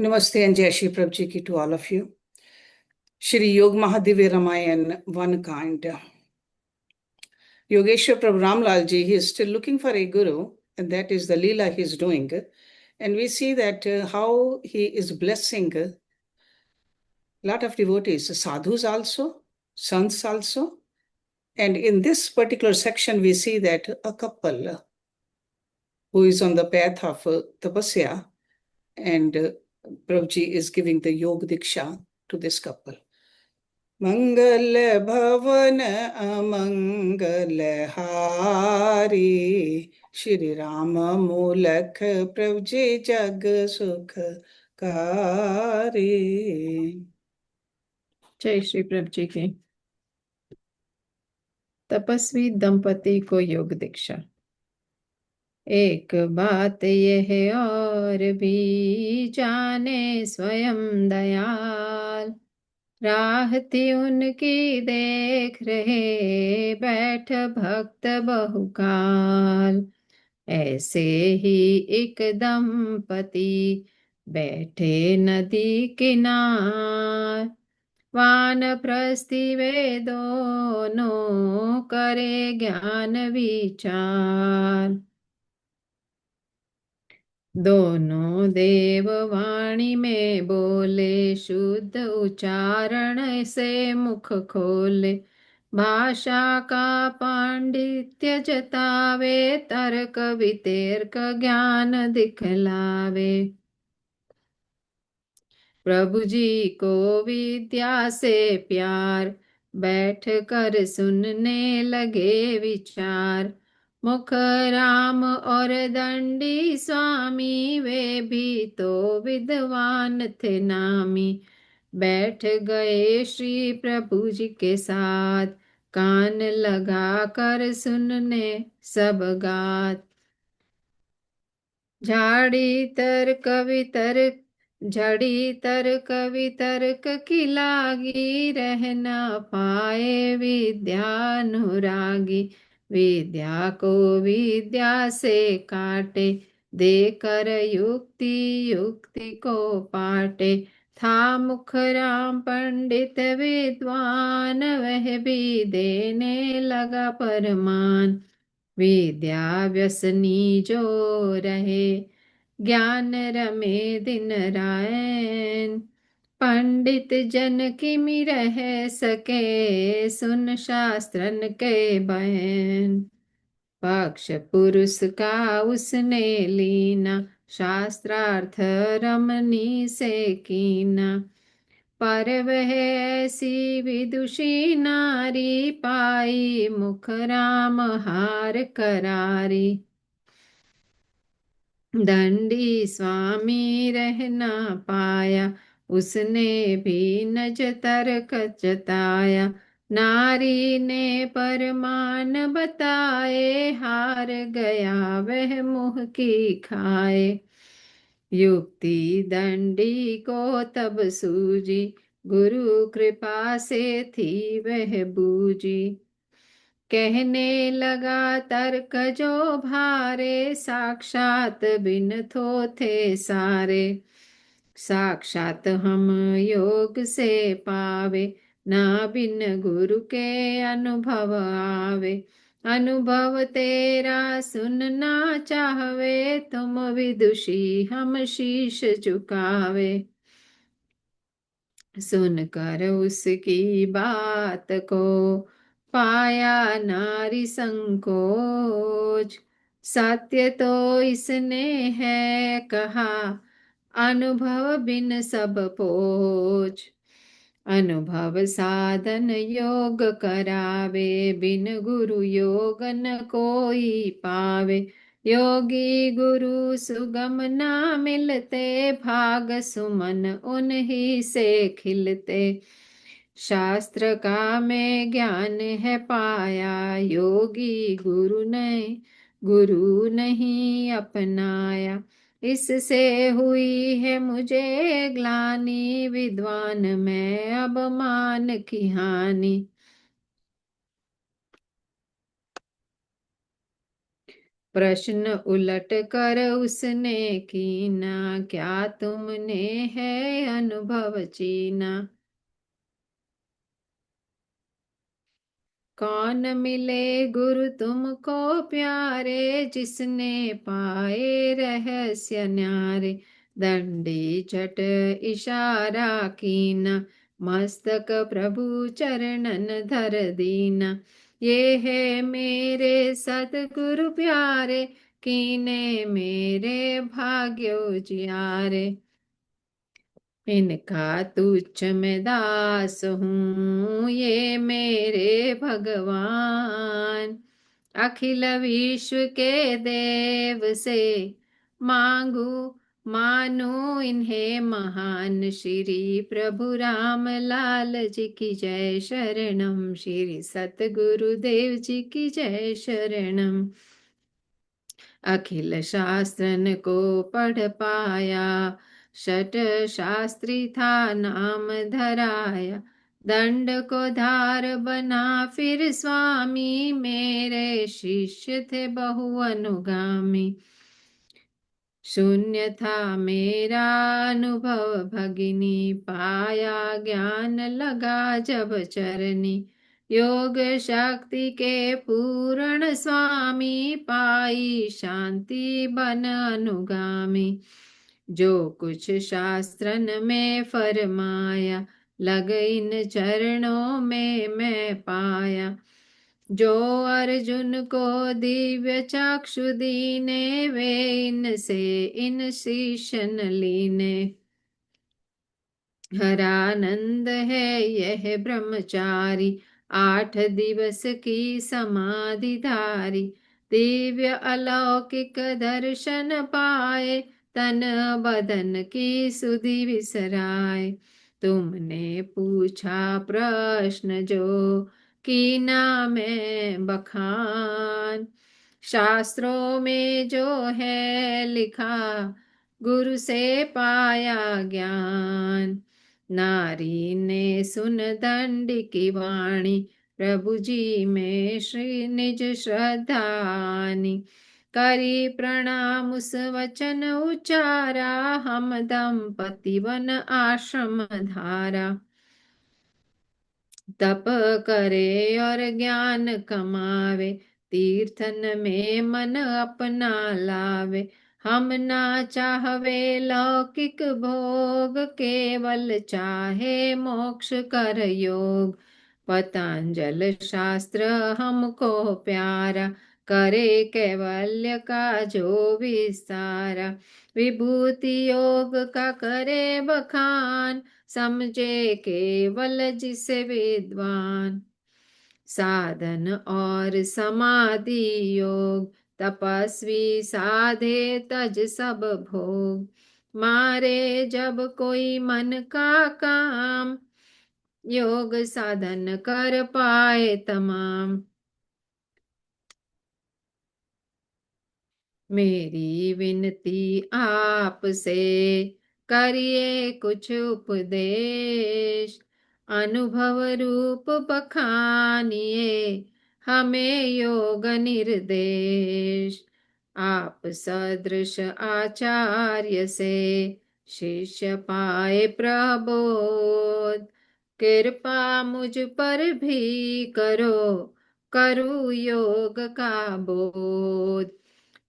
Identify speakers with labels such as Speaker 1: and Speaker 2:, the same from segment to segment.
Speaker 1: Namaste and Jai Shri Prabhu Ji ki to all of you. Shri Yog Mahadivya Ramayan, one kind. Yogeshwar Prabhu Ramlal Ji, he is still looking for a guru, and that is the Leela he is doing. And we see that how he is blessing a lot of devotees, sadhus also, sants also. And in this particular section, we see that a couple who is on the path of tapasya, and Prabhuji is giving the Yog Diksha to this couple. मंगल भवन अमंगल हारी श्री राम मूलक प्रभु जी जग सुख कारी।
Speaker 2: जय श्री प्रभु जी की। तपस्वी दंपति को योग दीक्षा। एक बात यह और भी जाने स्वयं दयाल, राह थी उनकी देख रहे बैठ भक्त बहुकाल। ऐसे ही एक दंपति बैठे नदी किनार, वानप्रस्थी वे दोनों करे ज्ञान विचार। दोनों देववाणी में बोले शुद्ध उच्चारण से मुख खोले, भाषा का पांडित्य जतावे तर्क वितर्क ज्ञान दिखलावे। प्रभु जी को विद्या से प्यार, बैठ कर सुनने लगे विचार। मुख राम और दंडी स्वामी वे भी तो विद्वान थे नामी। बैठ गए श्री प्रभु जी के साथ, कान लगा कर सुनने सब गात। झाड़ी तर्क वितर्क झड़ी तर्क वितर्क की लागी, रह न पाए विद्यानुरागी। विद्या को विद्या से काटे, देकर युक्ति युक्ति को पाटे। था मुख राम पंडित विद्वान, वह भी देने लगा परमान। विद्या व्यसनी जो रहे, ज्ञान रमे दिन रायन। पंडित जन किमि रह सके, सुन शास्त्रन के बहन। पक्ष पुरुष का उसने लीना, शास्त्रार्थ रमनी से कीना। पर वह ऐसी विदुषी नारी, पाई मुख राम हार करारी। दंडी स्वामी रह न पाया, उसने भी नज तर्क जताया। नारी ने परमान बताए, हार गया वह मुँह की खाए। युक्ति दंडी को तब सूझी, गुरु कृपा से थी वह बूझी। कहने लगा तर्क जो भारे, साक्षात बिन थो थे सारे। साक्षात हम योग से पावे, ना बिन गुरु के अनुभव आवे। अनुभव तेरा सुनना चाहवे, तुम विदुषी हम शीश झुकावे। सुनकर उसकी बात को पाया नारी संकोच। सत्य तो इसने है कहा, अनुभव बिन सब पोच। अनुभव साधन योग करावे, बिन गुरु योग न कोई पावे। योगी गुरु सुगम ना मिलते, भाग सुमन उन्हीं से खिलते। शास्त्र का में ज्ञान है पाया, योगी गुरु नहीं अपनाया। इससे हुई है मुझे ग्लानि, विद्वान में अब मान की हानि। प्रश्न उलट कर उसने कीना, क्या तुमने है अनुभव चीना। कौन मिले गुरु तुमको प्यारे, जिसने पाए रहस्य न्यारे। दंडी झट इशारा कीना, मस्तक प्रभु चरणन धर दीना। ये है मेरे सतगुरु प्यारे, कीने मेरे भाग्य उजियारे। इनका तुच्छ मैं दास हूँ, ये मेरे भगवान। अखिल विश्व के देव से मांगू, मानो इन्हें महान। श्री प्रभु राम लाल जी की जय शरणम, श्री सतगुरुदेव जी की जय शरणम। अखिल शास्त्रन को पढ़ पाया, शट शास्त्री था नाम धराया। दंड को धार बना फिर स्वामी, मेरे शिष्य थे बहु अनुगामी। शून्य था मेरा अनुभव भगिनी, पाया ज्ञान लगा जब चरनी। योग शक्ति के पूर्ण स्वामी, पाई शांति बन अनुगामी। जो कुछ शास्त्रन में फरमाया, लग इन चरणों में मैं पाया। जो अर्जुन को दिव्य चक्षु दीने, वे इनसे इन शीशन लीने। हरानंद है यह ब्रह्मचारी, 8 दिवस की समाधिधारी। दिव्य अलौकिक दर्शन पाए, तन बदन की सुधि विसराए। तुमने पूछा प्रश्न जो, कीना मैं बखान। शास्त्रों में जो है लिखा, गुरु से पाया ज्ञान। नारी ने सुन दंड की वाणी, प्रभु जी में श्री निज श्रद्धानी। करी प्रणाम उस वचन उचारा, हम दंपति वन आश्रम धारा। तप करे और ज्ञान कमावे, तीर्थन में मन अपना लावे। हम ना चाहवे लौकिक भोग, केवल चाहे मोक्ष कर योग। पतंजल शास्त्र हमको प्यारा, करे कैवल्य का जो विस्तारा। विभूति योग का करे बखान, समझे केवल जिसे विद्वान। साधन और समाधि योग, तपस्वी साधे तज सब भोग। मारे जब कोई मन का काम, योग साधन कर पाए तमाम। मेरी विनती आपसे, करिए कुछ उपदेश। अनुभव रूप बखानिए, हमें योग निर्देश। आप सदृश आचार्य से, शिष्य पाए प्रबोध। कृपा मुझ पर भी करो, करूँ योग का बोध।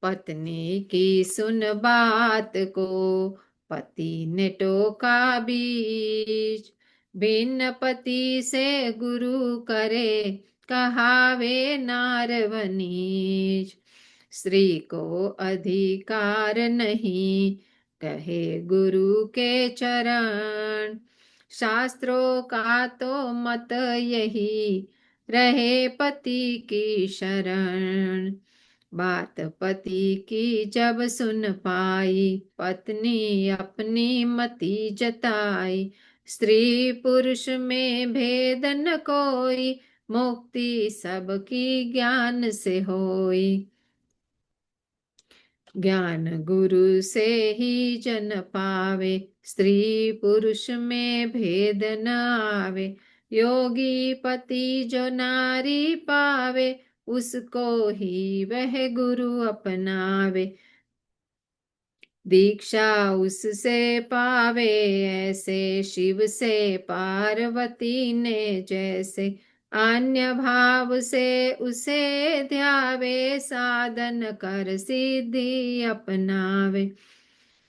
Speaker 2: पत्नी की सुन बात को, पति ने टोका बीच। भिन्न पति से गुरु करे, कहावे नारवनीच। स्त्री को अधिकार नहीं, कहे गुरु के चरण। शास्त्रों का तो मत यही, रहे पति की शरण। बात पति की जब सुन पाई, पत्नी अपनी मति जताई। स्त्री पुरुष में भेद न कोई, मुक्ति सबकी ज्ञान से होई। ज्ञान गुरु से ही जन पावे, स्त्री पुरुष में भेद न आवे। योगी पति जो नारी पावे, उसको ही वह गुरु अपनावे। दीक्षा उससे पावे ऐसे, शिव से पार्वती ने जैसे। अन्य भाव से उसे ध्यावे, साधन कर सिद्धि अपनावे।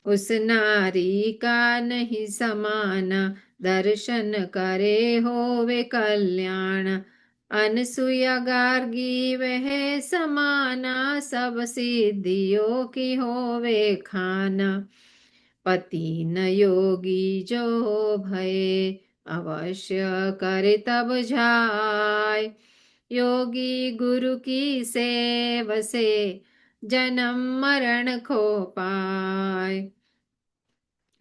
Speaker 2: उस नारी का नहीं समाना, दर्शन करे होवे कल्याण। अनसुया गार्गी वह समाना, सब सिद्धियों की होवे खाना। पति न योगी जो भये, अवश्य करे तब जाय। योगी गुरु की सेव से, जन्म मरण खो पाय।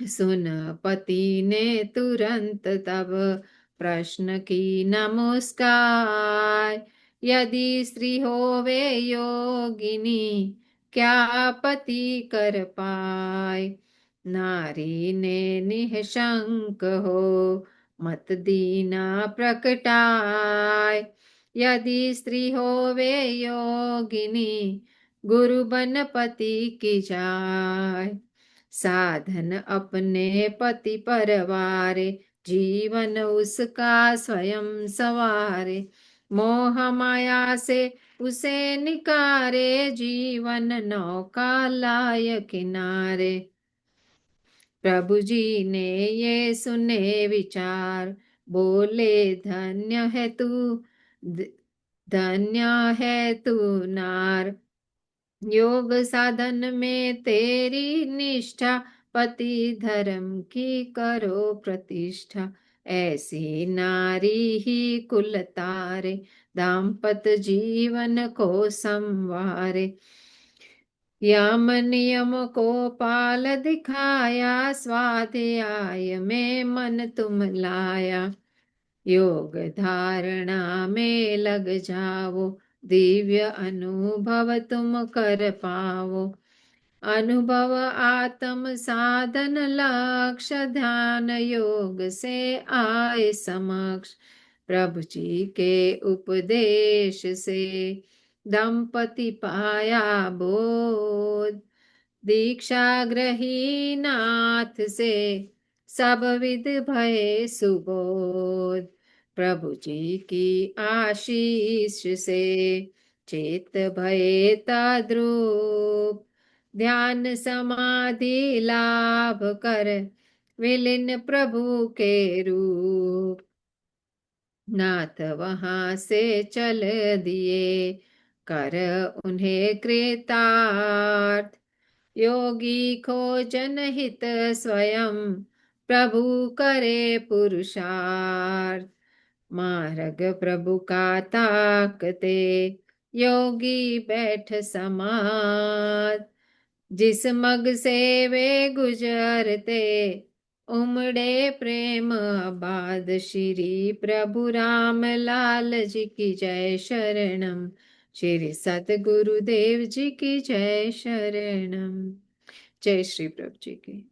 Speaker 2: सुन पति ने तुरंत तब, प्रश्न की नमस्कार। यदि स्त्री होवे योगिनी, क्या पति कर पाए। नारी ने निःशंक हो, मत दीना प्रकटाय। यदि स्त्री होवे योगिनी, गुरु बन पति की जाय। साधन अपने पति परवारे, जीवन उसका स्वयं सवारे। मोह माया से उसे निकारे, जीवन नौका लाय किनारे। प्रभु जी ने ये सुने विचार, बोले धन्य है तू, धन्य है तू नार। योग साधन में तेरी निष्ठा, पति धर्म की करो प्रतिष्ठा। ऐसी नारी ही कुल तारे, दाम्पत जीवन को संवारे। यम नियम को पाल दिखाया, स्वाध्याय में मन तुम लाया। योग धारणा में लग जाओ, दिव्य अनुभव तुम कर पाओ। अनुभव आत्म साधन लक्ष्य, ध्यान योग से आए समक्ष। प्रभु जी के उपदेश से, दंपति पाया बोध। दीक्षा ग्रही नाथ से, सब विध भय सुबोध। प्रभु जी की आशीष से, चेत भय तद्रूप। ध्यान समाधि लाभ कर, विलीन प्रभु के रूप। नाथ वहां से चल दिए, कर उन्हें कृतार्थ। योगी खोजन हित स्वयं, प्रभु करे पुरुषार्थ। मार्ग प्रभु का ताकते, योगी बैठ समाध। जिस मग से वे गुजरते, उमड़े प्रेम आबाद। श्री प्रभु राम लाल जी की जय शरणम। श्री सतगुरुदेव जी की जय शरणम। जय श्री प्रभु जी की।